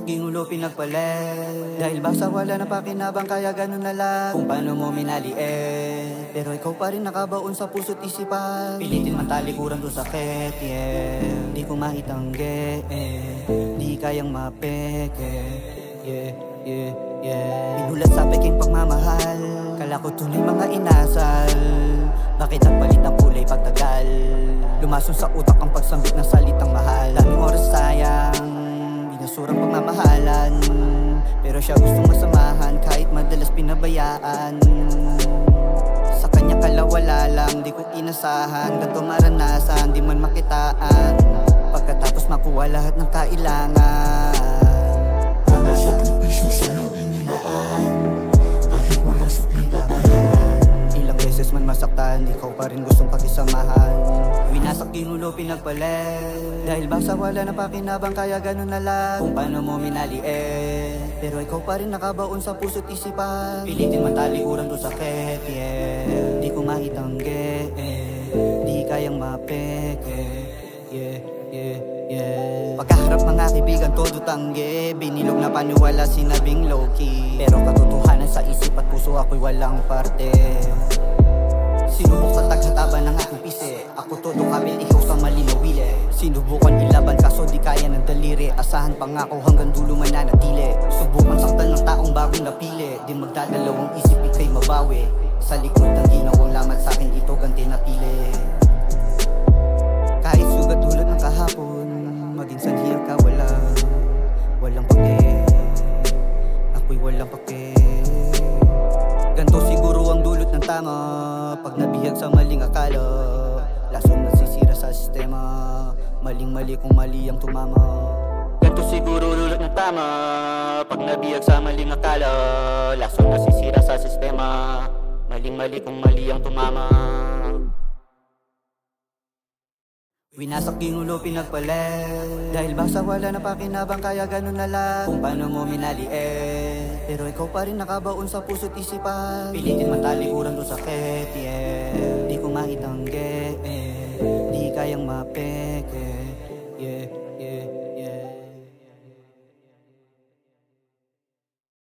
Winasaking ulo pinagpalit, dahil basta wala na pakinabang kaya ganun na lang kung paano mo minaliit. Pero ikaw pa rin nakabaon sa puso't isipan, pilitin man talikuran to sakit, yeah. Di ko maitanggi, di kayang mapeke, yeah, yeah, yeah. Binulat sa peking pagmamahal, kala ko tunay mga inasal. Bakit nagpalit ng kulay pagtagal? Lumason sa utak ang pagsambit ng salitang mahal. Daming oras sayang, binasurang pagmamahalan, pero siya gustong masamahan kahit madalas pinabayaan. Sa kanya kalawala lang, di ko inasahan. Ganto maranasan, di man makitaan. Pagkatapos makuha lahat ng kailangan. Nanasak yung piso sa'yo inilaan, dahil walang supling babayaran. Ilang beses man masaktan, ikaw pa rin gustong pakisamahan. Winasak ginulo pinagpalit, dahil basta wala na pakinabang kaya ganun na lang kung paano mo minaliit. Pero ikaw pa rin nakabaon sa puso't isipan, pilitin man talikuran to sakit, yeah. Di ko maitanggi, di kayang mapeke, yeah, yeah, yeah. Pagkaharap mga kaibigan todo tanggi, binilog na paniwala sinabing low-key, pero katotohanan sa isip at puso ako'y walang parte. Sinubok sa taghataban ng aking pisi, ako todo kabit, ikaw sa mali na wili. Sinubukan ilaban kaso di kaya ng daliri, asahan pangako hanggang dulo mananatili. Subukan saktan ng taong bagong napili, di magdadalawang isip ikay mabawi. Sa likod ng ginawang lamat sa'kin ito ganti na pili. Kahit sugat tulad ng kahapon, maging sanhiyang ka walang pake, ako'y walang pake. Ganto siguro ang dulot ng tama, pag nabihag sa maling akala, lasong nasisira sa sistema, maling-mali kung mali ang tumama. Ganto siguro dulot ng tama, pag nabihag sa maling akala, lasong nasisira sa sistema, maling-mali kung mali ang tumama. Winasak ginulo pinagpalit, dahil basta wala na pakinabang kaya ganun na lang kung paano mo minaliit. Pero ikaw pa rin nakabaon sa puso't isipan, pilitin man talikuran to sakit, yeah. Di ko maitanggi, di kayang mapeke.